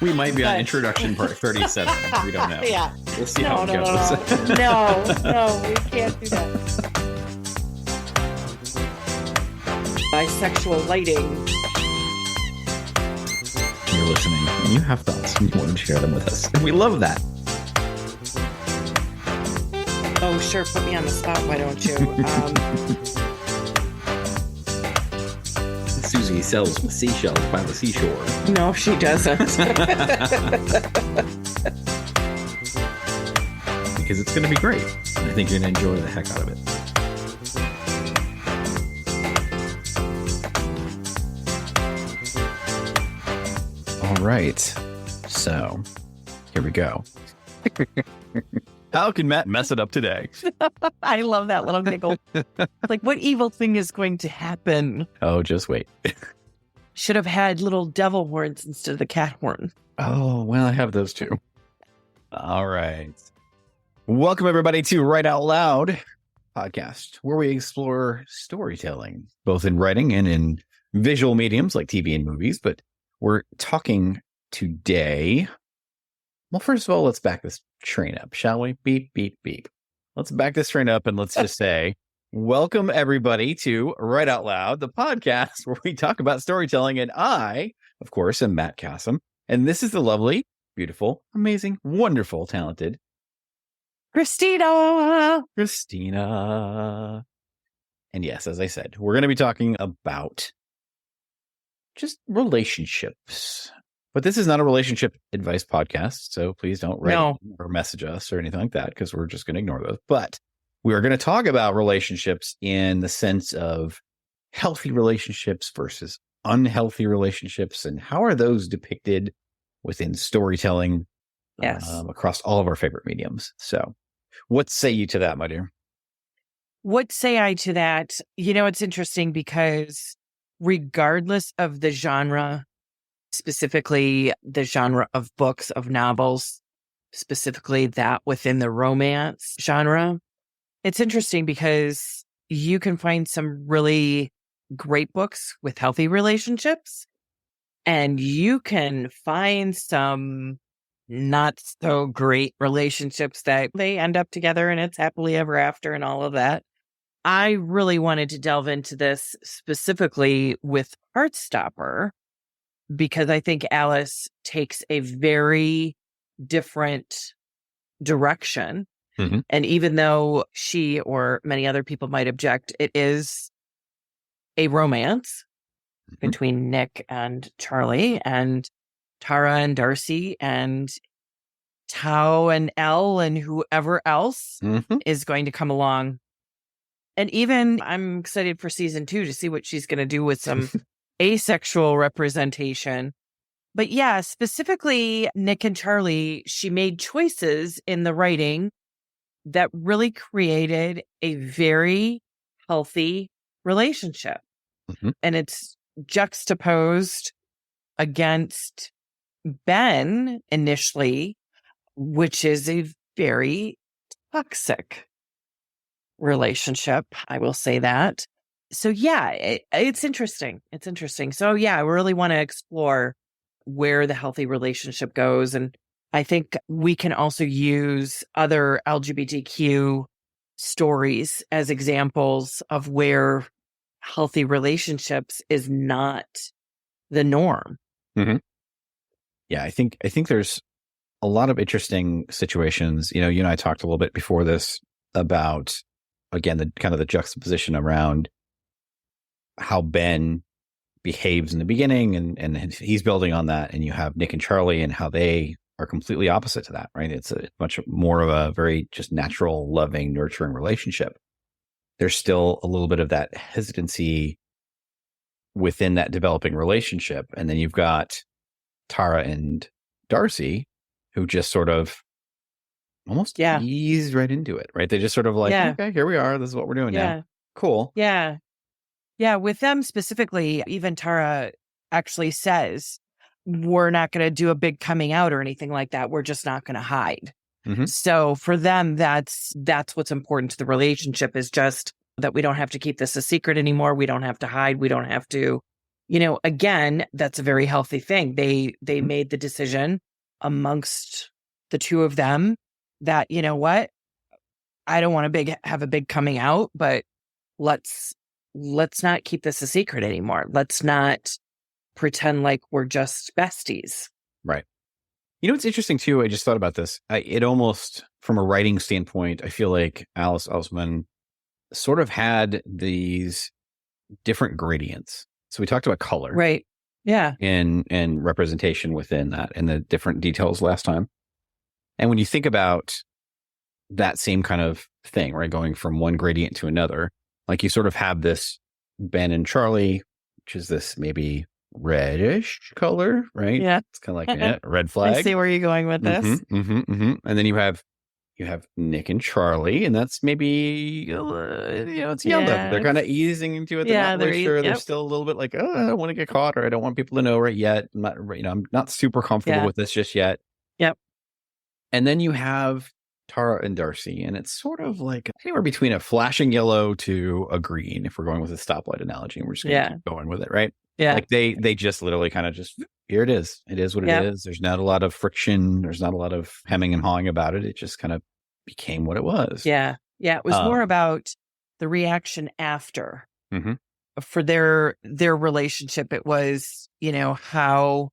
We might be on introduction part 37. We don't know. Yeah. We'll see how it goes. No, we can't do that. Bisexual lighting. You're listening and you have thoughts and you want to share them with us. And we love that. Oh, sure. Put me on the spot. Why don't you? Susie sells seashells by the seashore. No, she doesn't. Because it's going to be great. And I think you're going to enjoy the heck out of it. All right. So, here we go. How can Matt mess it up today? I love that little giggle. Like, what evil thing is going to happen? Oh, just wait. Should have had little devil horns instead of the cat horn. Oh, well, I have those too. All right. Welcome, everybody, to Write Out Loud podcast, where we explore storytelling, both in writing and in visual mediums like TV and movies. But we're talking today. Well, first of all, let's back this train up, shall we? Beep, beep, beep. Let's back this train up and let's just say, welcome everybody to Write Out Loud, the podcast where we talk about storytelling. And I, of course, am Matt Kassem. And this is the lovely, beautiful, amazing, wonderful, talented Christina. And yes, as I said, we're going to be talking about just relationships. But this is not a relationship advice podcast, so please don't write or message us or anything like that, because we're just going to ignore those. But we are going to talk about relationships in the sense of healthy relationships versus unhealthy relationships, and how are those depicted within storytelling across all of our favorite mediums. So what say you to that, my dear? What say I to that? You know, it's interesting because regardless of the genre, specifically the genre of books, of novels, specifically that within the romance genre. It's interesting because you can find some really great books with healthy relationships, and you can find some not so great relationships that they end up together and it's happily ever after and all of that. I really wanted to delve into this specifically with Heartstopper, because I think Alice takes a very different direction. Mm-hmm. And even though she or many other people might object, it is a romance between Nick and Charlie, and Tara and Darcy, and Tao and Elle, and whoever else is going to come along. And even I'm excited for season 2 to see what she's going to do with some asexual representation. But yeah, specifically Nick and Charlie, she made choices in the writing that really created a very healthy relationship. And it's juxtaposed against Ben initially, which is a very toxic relationship. I will say that. So yeah, it's interesting. It's interesting. So yeah, I really want to explore where the healthy relationship goes. And I think we can also use other LGBTQ stories as examples of where healthy relationships is not the norm. Yeah, I think there's a lot of interesting situations. You know, you and I talked a little bit before this about, again, the kind of the juxtaposition around how Ben behaves in the beginning, and he's building on that, and you have Nick and Charlie and how they are completely opposite to that, right? It's a much more of a very just natural, loving, nurturing relationship. There's still a little bit of that hesitancy within that developing relationship, and then you've got Tara and Darcy, who just sort of almost ease right into it, right? They just sort of like, okay, here we are. This is what we're doing now. Cool. Yeah. Yeah. With them specifically, even Tara actually says, we're not going to do a big coming out or anything like that. We're just not going to hide. So for them, that's what's important to the relationship, is just that we don't have to keep this a secret anymore. We don't have to hide. We don't have to, again, that's a very healthy thing. They made the decision amongst the two of them that, you know what, I don't want to have a big coming out, but let's not keep this a secret anymore. Let's not pretend like we're just besties. Right. It's interesting too. I just thought about this. It almost, from a writing standpoint, I feel like Alice Oseman sort of had these different gradients. So we talked about color, right? Yeah, and representation within that, and the different details last time. And when you think about that same kind of thing, right, going from one gradient to another, like you sort of have this Ben and Charlie, which is this maybe reddish color, right? yeah. It's kind of like a red flag. I see where you're going with this. And then you have Nick and Charlie, and that's maybe it's yellow. Yeah, They're kind of easing into it. They're not really sure. They're still a little bit like, oh, I don't want to get caught, or I don't want people to know right yet. I'm not super comfortable with this just yet. Yep. And then you have Tara and Darcy, and it's sort of like anywhere between a flashing yellow to a green, if we're going with a stoplight analogy, and we're just going to keep going with it, right? Yeah. Like they just literally kind of just, here it is. It is what it is. There's not a lot of friction. There's not a lot of hemming and hawing about it. It just kind of became what it was. Yeah. Yeah. It was more about the reaction after for their relationship. It was, how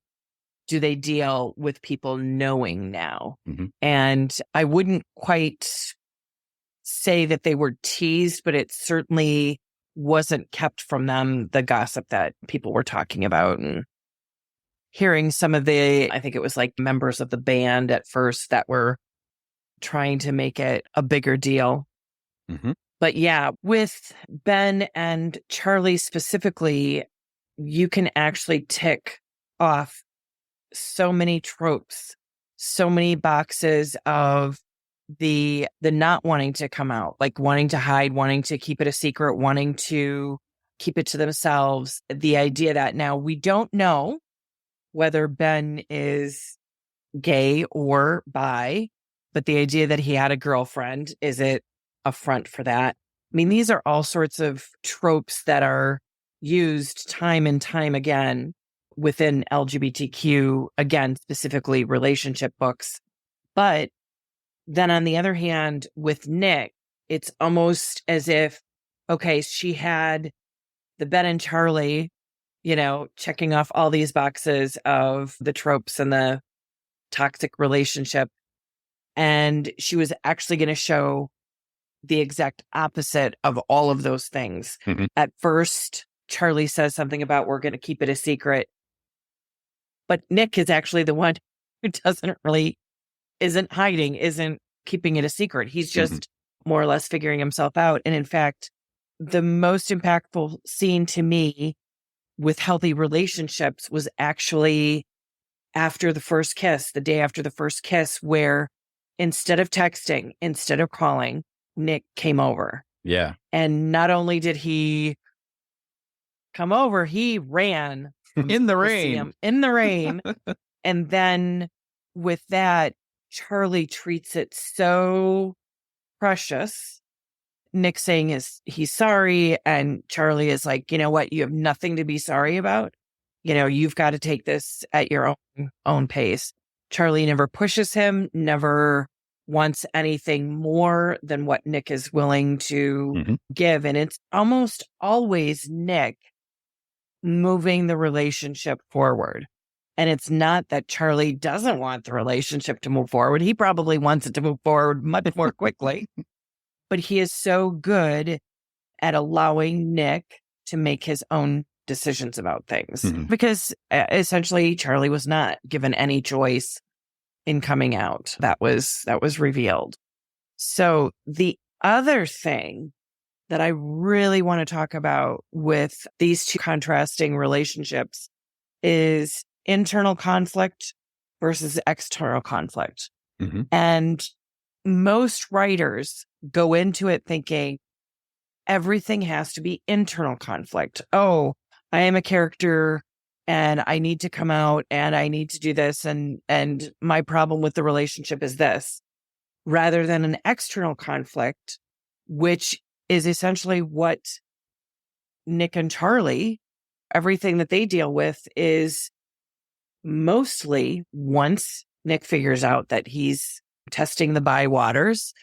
do they deal with people knowing now? And I wouldn't quite say that they were teased, but it certainly wasn't kept from them, the gossip that people were talking about, and hearing some of I think it was like members of the band at first that were trying to make it a bigger deal. But yeah, with Ben and Charlie specifically, you can actually tick off so many tropes, so many boxes of the not wanting to come out, like wanting to hide, wanting to keep it a secret, wanting to keep it to themselves. The idea that now we don't know whether Ben is gay or bi, but the idea that he had a girlfriend, is it a front for that? I mean, these are all sorts of tropes that are used time and time again within LGBTQ, again, specifically relationship books. But then on the other hand, with Nick, it's almost as if, okay, she had the Ben and Charlie, checking off all these boxes of the tropes and the toxic relationship. And she was actually going to show the exact opposite of all of those things. At first, Charlie says something about, we're going to keep it a secret. But Nick is actually the one who isn't hiding, isn't keeping it a secret. He's just more or less figuring himself out. And in fact, the most impactful scene to me with healthy relationships was actually after the first kiss, the day after the first kiss, where instead of texting, instead of calling, Nick came over. Yeah. And not only did he come over, he ran in the rain. And then with that, Charlie treats it so precious. Nick saying he's sorry, and Charlie is like, you know what, you have nothing to be sorry about. You've got to take this at your own pace. Charlie never pushes him, never wants anything more than what Nick is willing to give. And it's almost always Nick moving the relationship forward. And it's not that Charlie doesn't want the relationship to move forward. He probably wants it to move forward much more quickly. But he is so good at allowing Nick to make his own decisions about things. Because essentially Charlie was not given any choice in coming out. That was revealed. So the other thing that I really want to talk about with these two contrasting relationships is internal conflict versus external conflict. And most writers go into it thinking everything has to be internal conflict. Oh, I am a character and I need to come out and I need to do this. And my problem with the relationship is this, rather than an external conflict, which is essentially what Nick and Charlie everything that they deal with is mostly, once Nick figures out that he's testing the bywaters,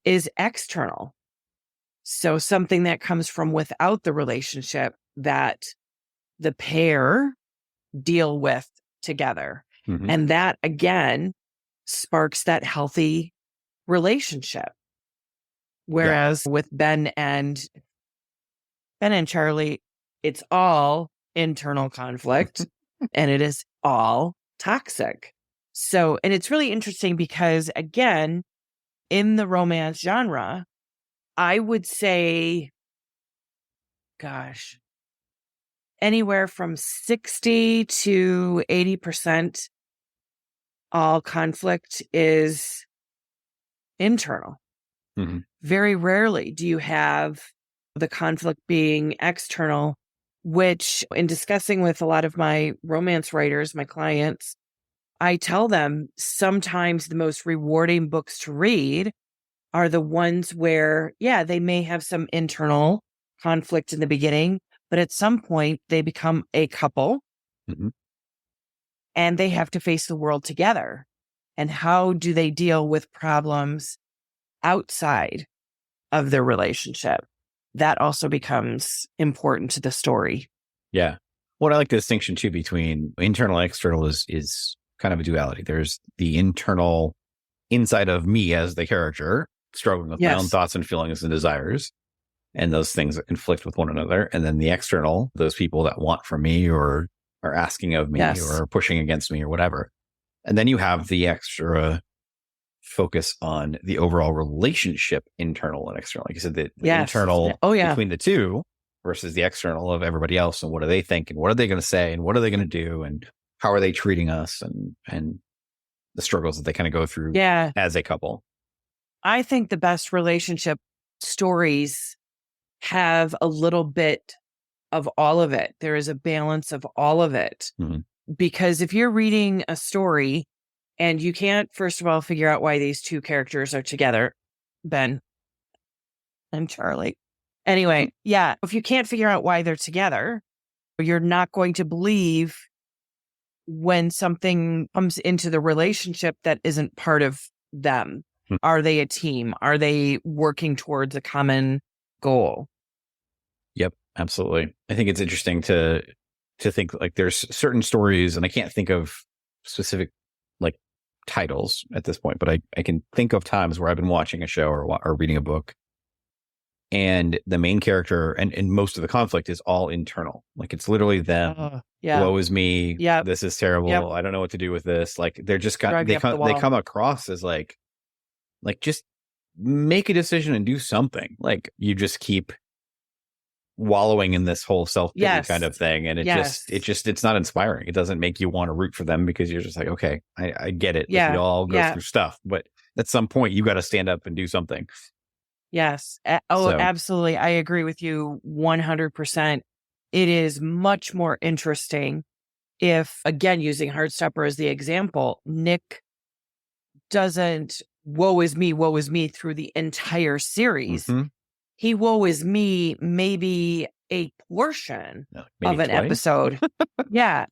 is external. So something that comes from without the relationship that the pair deal with together. And that, again, sparks that healthy relationship. Whereas with Ben and Charlie, it's all internal conflict and it is all toxic. So, and it's really interesting because, again, in the romance genre, I would say, gosh, anywhere from 60 to 80% all conflict is internal. Very rarely do you have the conflict being external, which, in discussing with a lot of my romance writers, my clients, I tell them sometimes the most rewarding books to read are the ones where, they may have some internal conflict in the beginning, but at some point they become a couple and they have to face the world together. And how do they deal with problems outside of their relationship? That also becomes important to the story. Yeah. What I like the distinction too between internal and external is kind of a duality. There's the internal inside of me as the character, struggling with my own thoughts and feelings and desires, and those things that conflict with one another. And then the external, those people that want from me or are asking of me or pushing against me or whatever. And then you have the extra focus on the overall relationship, internal and external. Like you said, the internal between the two versus the external of everybody else. And what do they think? And what are they going to say? And what are they going to do? And how are they treating us? And the struggles that they kind of go through as a couple. I think the best relationship stories have a little bit of all of it. There is a balance of all of it. Because if you're reading a story and you can't, first of all, figure out why these two characters are together, Ben and Charlie. Anyway, if you can't figure out why they're together, you're not going to believe when something comes into the relationship that isn't part of them. Are they a team? Are they working towards a common goal? Yep, absolutely. I think it's interesting to think like there's certain stories, and I can't think of specific like titles at this point, but I can think of times where I've been watching a show or reading a book, and the main character and most of the conflict is all internal. Like it's literally them. Woe is me. This is terrible. I don't know what to do with this. Like they're just they come across as like just make a decision and do something. Like you just keep wallowing in this whole self-pity kind of thing. And it's not inspiring. It doesn't make you want to root for them because you're just like, okay, I get it. Like, we all go through stuff, but at some point you got to stand up and do something. Yes. Absolutely. I agree with you 100%. It is much more interesting if, again, using Heartstopper as the example, Nick doesn't woe is me through the entire series. He woe is me maybe a portion of an episode.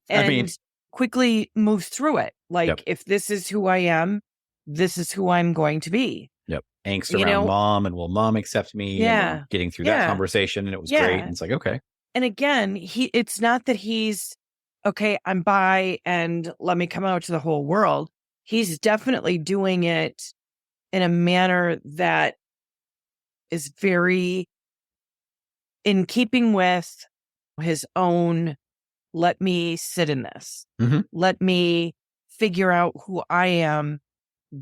And quickly moves through it. Like, if this is who I am, this is who I'm going to be. Angst around mom, and will mom accept me? And getting through that conversation, and it was great. And it's like, okay. And again, it's not that he's, okay, I'm bi and let me come out to the whole world. He's definitely doing it in a manner that is very in keeping with his own, let me sit in this. Let me figure out who I am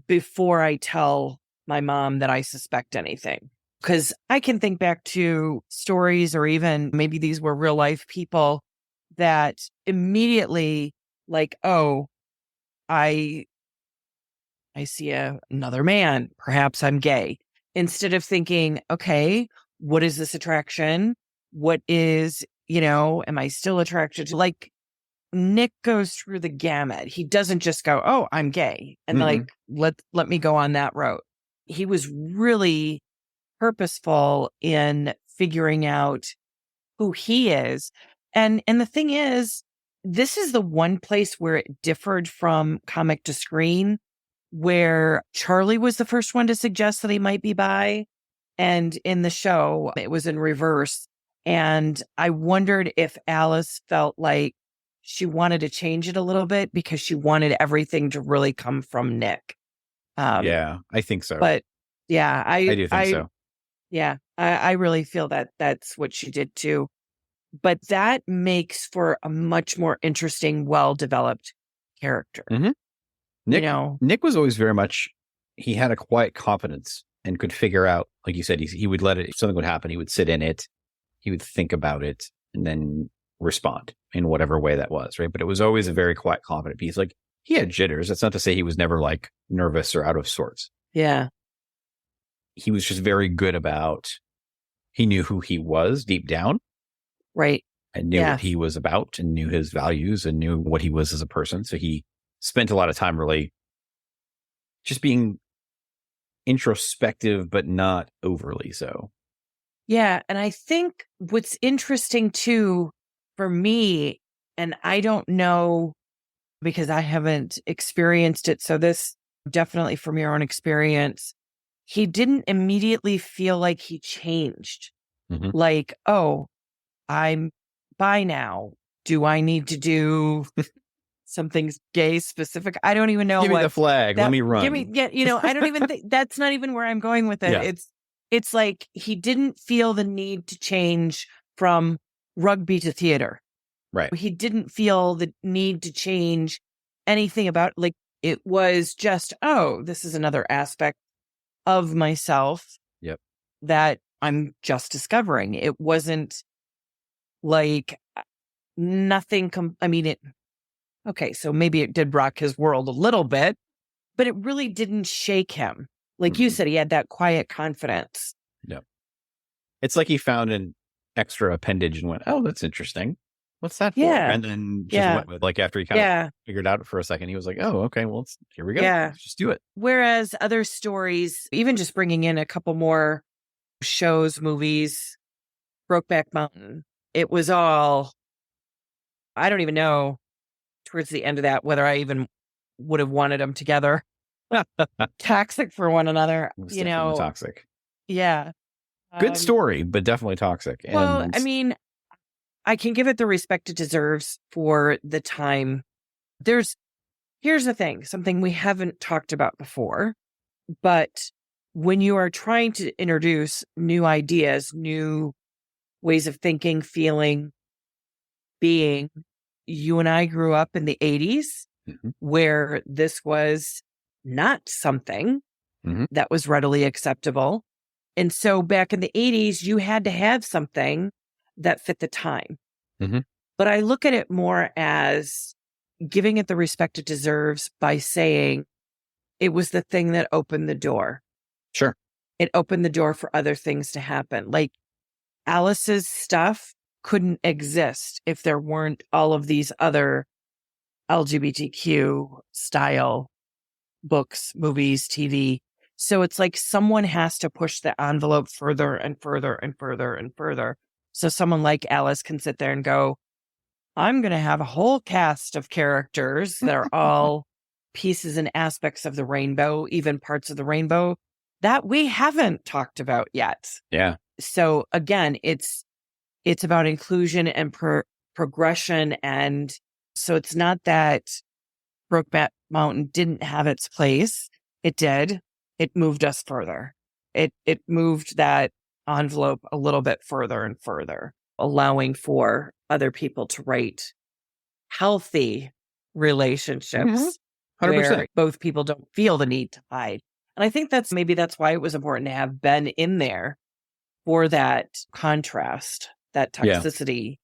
before I tell my mom that I suspect anything. Because I can think back to stories, or even maybe these were real life people that immediately like, oh, I see another man, perhaps I'm gay. Instead of thinking, okay, what is this attraction? What is, am I still attracted to? Like, Nick goes through the gamut. He doesn't just go, oh, I'm gay. And let me go on that road. He was really purposeful in figuring out who he is. And the thing is, this is the one place where it differed from comic to screen, where Charlie was the first one to suggest that he might be bi. And in the show, it was in reverse. And I wondered if Alice felt like she wanted to change it a little bit because she wanted everything to really come from Nick. Yeah, I think so. But yeah, I do think so. Yeah, I really feel that that's what she did too. But that makes for a much more interesting, well-developed character. Mhm. You know, Nick was always very much, he had a quiet confidence and could figure out, like you said, he would let it, if something would happen, he would sit in it, he would think about it, and then respond in whatever way that was, right? But it was always a very quiet, confident piece. Like, he had jitters. That's not to say he was never like nervous or out of sorts. yeah, He was just very good about, he knew who he was deep down right. and knew Yeah. what he was about and knew his values and knew what he was as a person. So he spent a lot of time really just being introspective, but not overly so. Yeah. And I think what's interesting too for me, and I don't know because I haven't experienced it. So this definitely from your own experience, he didn't immediately feel like he changed. Mhm. Like, oh, I'm bi now. Do I need to do something gay specific? I don't even know Give me what the flag. Let me run. give me get, I don't even think that's not even where I'm going with it. Yeah. It's like he didn't feel the need to change from rugby to theater. Right. He didn't feel the need to change anything about, like, it was just, oh, this is another aspect of myself Yep. that I'm just discovering. It wasn't like nothing. I mean, okay, so maybe it did rock his world a little bit, but it really didn't shake him. Like you Mhm. said, he had that quiet confidence. Yep. It's like he found an extra appendage and went, oh, that's interesting. What's that for? Yeah. And then just Yeah. went with, like, after he kind Yeah. of figured out for a second, he was like, oh, okay, well, here we go. Yeah. Let's just do it. Whereas other stories, even just bringing in a couple more shows, movies, Brokeback Mountain, it was all, I don't even know towards the end of that whether I even would have wanted them together. Toxic for one another, It was definitely toxic. Yeah. Good story, but definitely toxic. Well, And I mean, I can give it the respect it deserves for the time. Here's the thing, something we haven't talked about before, but when you are trying to introduce new ideas, new ways of thinking, feeling, being, you and I grew up in the 80s Mhm. where this was not something Mhm. that was readily acceptable. And so back in the 80s, you had to have something that fit the time. Mhm. But I look at it more as giving it the respect it deserves by saying it was the thing that opened the door. Sure. It opened the door for other things to happen. Like Alice's stuff couldn't exist if there weren't all of these other LGBTQ style books, movies, TV. So it's like someone has to push the envelope further and further and further and further. So someone like Alice can sit there and go, I'm going to have a whole cast of characters that are all pieces and aspects of the rainbow, even parts of the rainbow that we haven't talked about yet. Yeah. So again, it's about inclusion and progression. And so it's not that Brokeback Mountain didn't have its place. It did. It moved us further. It moved that envelope a little bit further and further, allowing for other people to write healthy relationships 100%. where both people don't feel the need to hide. And I think that's why it was important to have Ben in there for that contrast, that Yeah. toxicity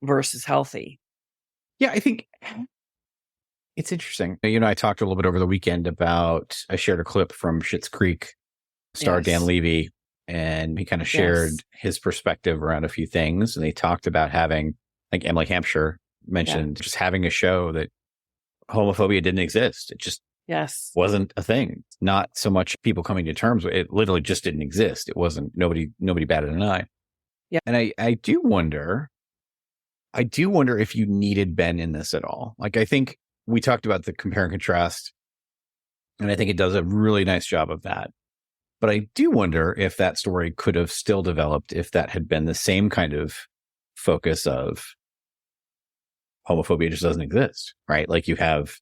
versus healthy. Yeah, I think it's interesting. I talked a little bit over the weekend about, I shared a clip from Schitt's Creek star Yes. Dan Levy, and he kind of shared his perspective around a few things. And they talked about having, like Emily Hampshire mentioned, just having a show that homophobia didn't exist. It just wasn't a thing. Not so much people coming to terms with it. It literally just didn't exist. It wasn't, nobody batted an eye. Yeah. And I do wonder, I do wonder if you needed Ben in this at all. Like, I think we talked about the compare and contrast, and I think it does a really nice job of that. But I do wonder if that story could have still developed if that had been the same kind of focus of homophobia just doesn't exist, right? Like, you have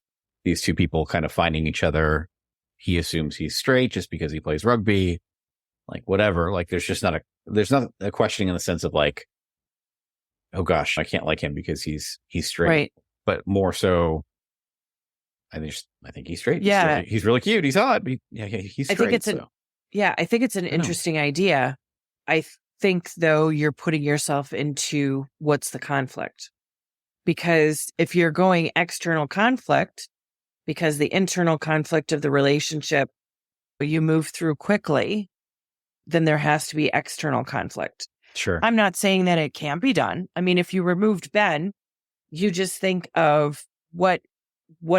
these two people kind of finding each other. He assumes he's straight just because he plays rugby, like whatever. Like, there's not a questioning in the sense of like, oh gosh, I can't like him because he's straight, Right. but more so, I think he's straight. Yeah. He's really cute. He's hot. But he's straight. I think it's an interesting idea. I think, though, you're putting yourself into what's the conflict. Because if you're going external conflict, because the internal conflict of the relationship you move through quickly, then there has to be external conflict. Sure. I'm not saying that it can't be done. I mean, if you removed Ben, you just think of what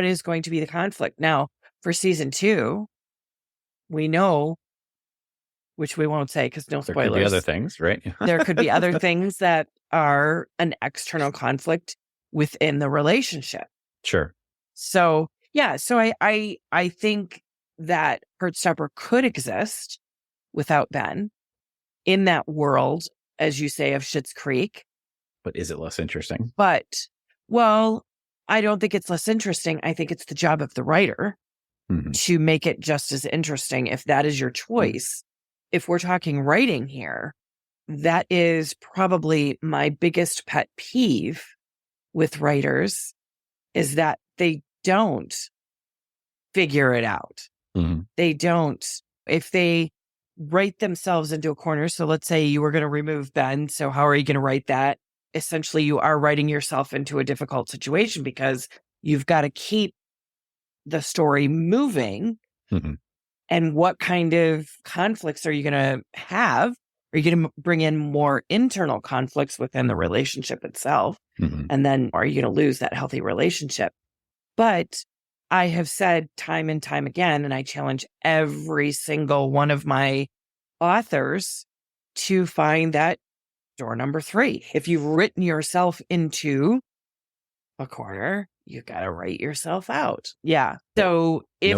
is going to be the conflict. Now, for season 2, we know, which we won't say because no spoilers. There could be other things, right? There could be other things that are an external conflict within the relationship. Sure. So, yeah. So I think that Heartstopper could exist without Ben in that world, as you say, of Schitt's Creek. But is it less interesting? But, well, I don't think it's less interesting. I think it's the job of the writer to make it just as interesting if that is your choice. If we're talking writing here, that is probably my biggest pet peeve with writers, is that they don't figure it out. They don't. If they write themselves into a corner, so let's say you were going to remove Ben, so how are you going to write that? Essentially, you are writing yourself into a difficult situation because you've got to keep the story moving. And what kind of conflicts are you going to have? Are you going to bring in more internal conflicts within the relationship itself? And then are you going to lose that healthy relationship? But I have said time and time again, and I challenge every single one of my authors to find that door number 3. If you've written yourself into a corner, you got to write yourself out. Yeah. So if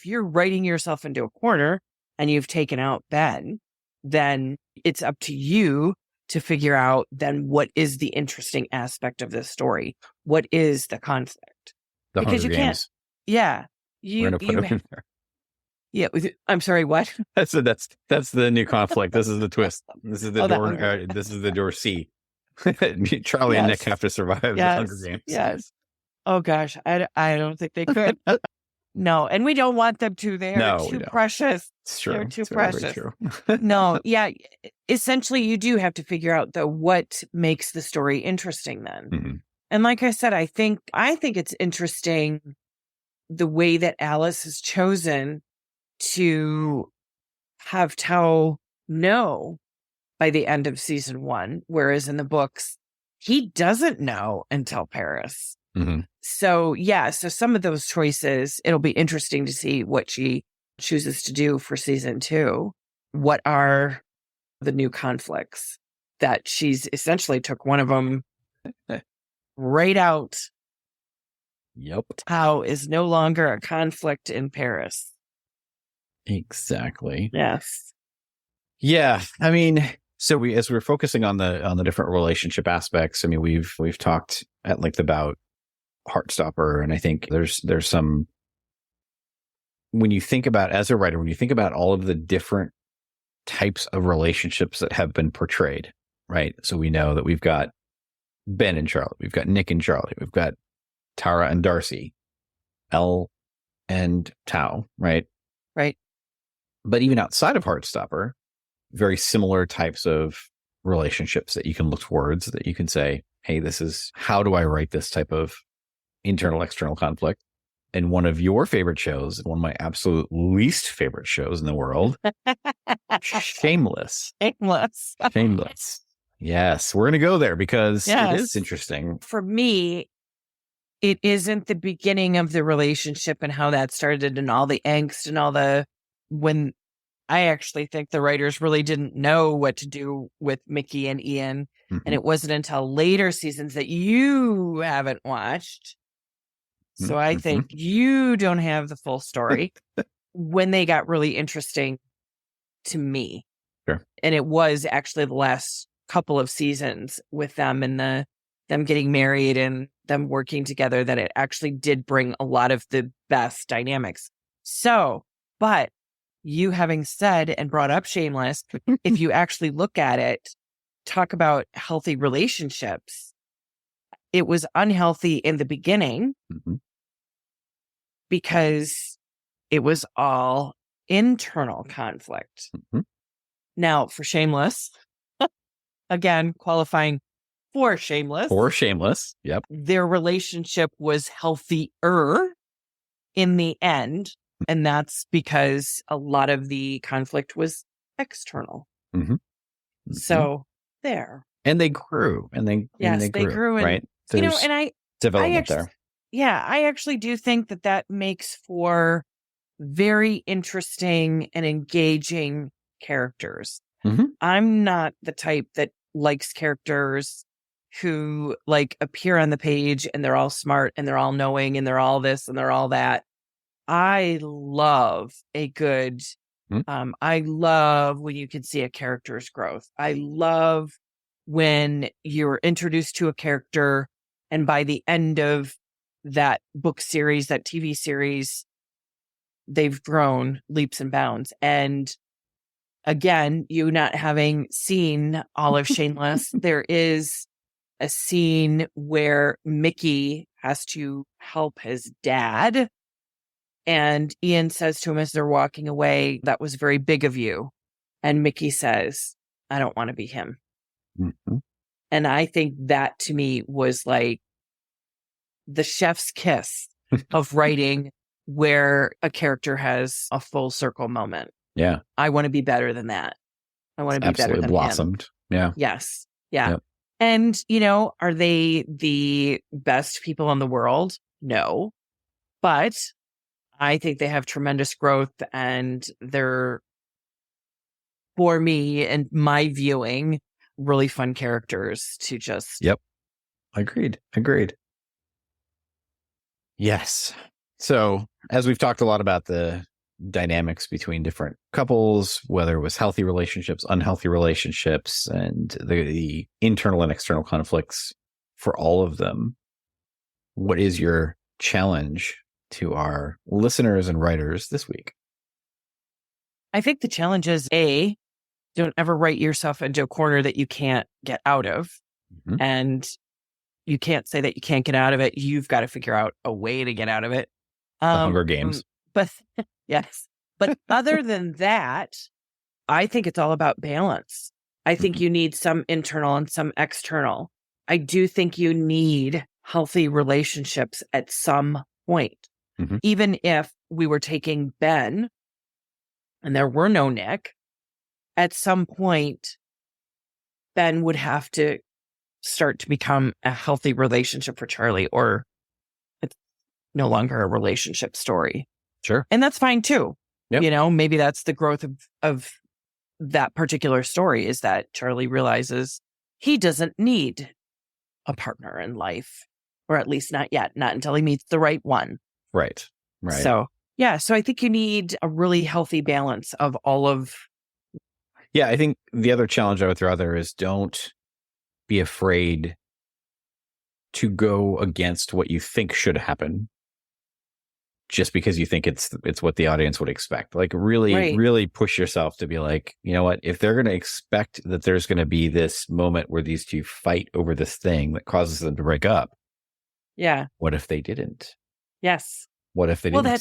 you're writing yourself into a corner and you've taken out Ben, then it's up to you to figure out then what is the interesting aspect of this story? What is the conflict? Because you can't. Yeah. We're going to put them in there. Yeah. I'm sorry, what? That's the new conflict. This is the twist. This is the door. This is the door C. Charlie and Nick have to survive the Hunger Games. Yes. Oh gosh, I don't think they could. No, and we don't want them to. They're too precious. It's true. They're too precious. No, yeah. Essentially, you do have to figure out what makes the story interesting then. And like I said, I think it's interesting the way that Alice has chosen to have Tao know by the end of season 1, whereas in the books, he doesn't know until Paris. So, so some of those choices, it'll be interesting to see what she chooses to do for season 2. What are the new conflicts that she's essentially took one of them right out? Yep. Tao is no longer a conflict in Paris. Exactly. Yes. Yeah. I mean, so as we're focusing on the different relationship aspects, I mean, we've talked at length about Heartstopper, and I think there's some, when you think about, as a writer, when you think about all of the different types of relationships that have been portrayed, right? So we know that we've got Ben and Charlie, we've got Nick and Charlie, we've got Tara and Darcy, Elle and Tao, right? Right. But even outside of Heartstopper, very similar types of relationships that you can look towards, that you can say, hey, this is, how do I write this type of internal, external conflict? And one of your favorite shows, one of my absolute least favorite shows in the world, Shameless. Shameless. Yes, we're going to go there because it is interesting. For me, it isn't the beginning of the relationship and how that started and all the angst and all the, when I actually think the writers really didn't know what to do with Mickey and Ian. And it wasn't until later seasons that you haven't watched. So I think you don't have the full story when they got really interesting to me. Sure. And it was actually the last couple of seasons with them and them getting married and them working together that it actually did bring a lot of the best dynamics. So, but you having said and brought up Shameless, if you actually look at it, talk about healthy relationships, it was unhealthy in the beginning because it was all internal conflict. Now, for Shameless, again, qualifying for Shameless. For Shameless, yep. Their relationship was healthier in the end. And that's because a lot of the conflict was external. So there. And they grew. And they grew. And, right? There's development there. Yeah, I actually do think that makes for very interesting and engaging characters. I'm not the type that likes characters who like appear on the page and they're all smart and they're all knowing and they're all this and they're all that. I love a good, I love when you can see a character's growth. I love when you're introduced to a character and by the end of that book series, that TV series, they've grown leaps and bounds. And again, you not having seen all of Shameless, there is a scene where Mickey has to help his dad. And Ian says to him as they're walking away, "That was very big of you." And Mickey says, "I don't want to be him." And I think that to me was like the chef's kiss of writing where a character has a full circle moment. Yeah. I want to be better than that. I want to be better than blossomed. him. Yeah. Yes. Yeah. Yep. And, are they the best people in the world? No. But I think they have tremendous growth and they're, for me and my viewing, really fun characters to just... Yep. Agreed. Yes. So as we've talked a lot about the dynamics between different couples, whether it was healthy relationships, unhealthy relationships, and the internal and external conflicts for all of them, what is your challenge to our listeners and writers this week? I think the challenge is A, don't ever write yourself into a corner that you can't get out of. And you can't say that you can't get out of it. You've got to figure out a way to get out of it. The Hunger Games. But yes. But other than that, I think it's all about balance. I think you need some internal and some external. I do think you need healthy relationships at some point. Even if we were taking Ben and there were no Nick, at some point, Ben would have to start to become a healthy relationship for Charlie, or it's no longer a relationship story. Sure. And that's fine too. Yep. Maybe that's the growth of that particular story, is that Charlie realizes he doesn't need a partner in life, or at least not yet, not until he meets the right one. Right. So, yeah. So I think you need a really healthy balance of all of... Yeah. I think the other challenge I would throw out there is don't be afraid to go against what you think should happen just because you think it's what the audience would expect. Like really push yourself to be like, you know what, if they're going to expect that there's going to be this moment where these two fight over this thing that causes them to break up. Yeah. What if they didn't? Yes. What if they didn't? Well,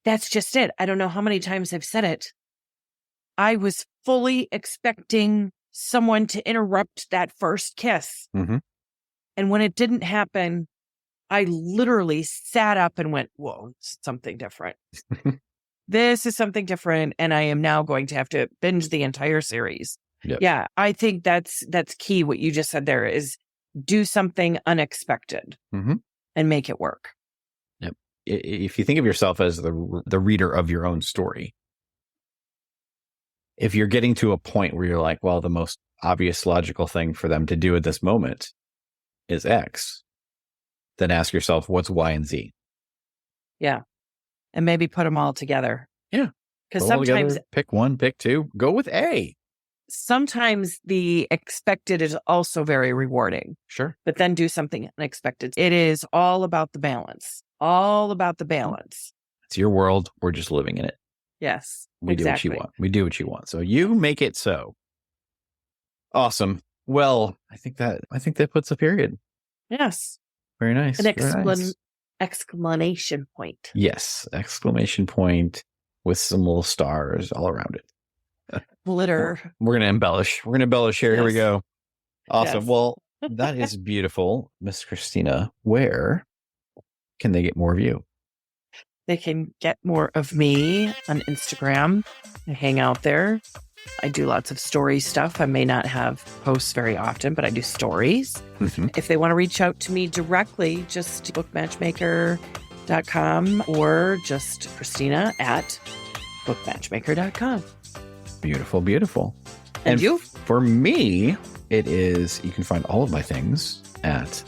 that's just it. I don't know how many times I've said it. I was fully expecting someone to interrupt that first kiss. And when it didn't happen, I literally sat up and went, whoa, it's something different. This is something different. And I am now going to have to binge the entire series. Yep. Yeah, I think that's key. What you just said there is do something unexpected and make it work. Yep. If you think of yourself as the reader of your own story, if you're getting to a point where you're like, well, the most obvious logical thing for them to do at this moment is X, then ask yourself, what's Y and Z? Yeah. And maybe put them all together. Yeah. Because sometimes pick one, pick two, go with A. Sometimes the expected is also very rewarding. Sure. But then do something unexpected. It is all about the balance. All about the balance. It's your world. We're just living in it. Yes. We exactly. do what you want. We do what you want. So you make it so. Awesome. Well, I think that puts a period. Yes. Very nice. An exclamation point. Yes. Exclamation point with some little stars all around it. Glitter. We're going to embellish. Here. Yes. Here we go. Awesome. Yes. Well, that is beautiful. Miss Christina, where can they get more of you? They can get more of me on Instagram. I hang out there. I do lots of story stuff. I may not have posts very often, but I do stories. Mm-hmm. If they want to reach out to me directly, just bookmatchmaker.com or just Christina at bookmatchmaker.com. Beautiful, beautiful. And you? For me, it is, you can find all of my things at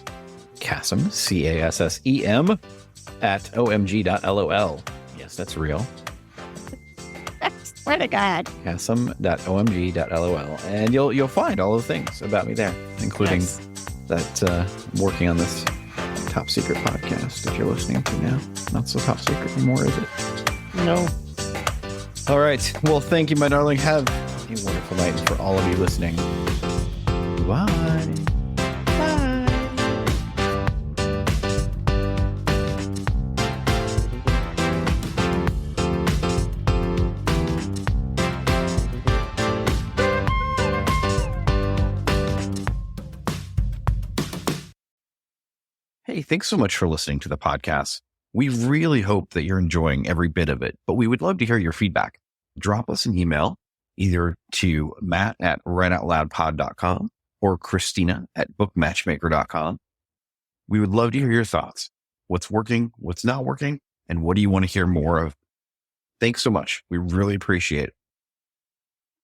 Cassem, CASSEM, at omg.lol. Yes, that's real. Swear to God. Cassem.omg.lol. And you'll find all the things about me there, including that working on this top secret podcast that you're listening to now. Not so top secret anymore, is it? No. All right. Well, thank you, my darling. Have a wonderful night. And for all of you listening, bye. Hey, thanks so much for listening to the podcast. We really hope that you're enjoying every bit of it, but we would love to hear your feedback. Drop us an email either to matt@writeoutloudpod.com or christina@bookmatchmaker.com. We would love to hear your thoughts. What's working, what's not working, and what do you want to hear more of? Thanks so much. We really appreciate it.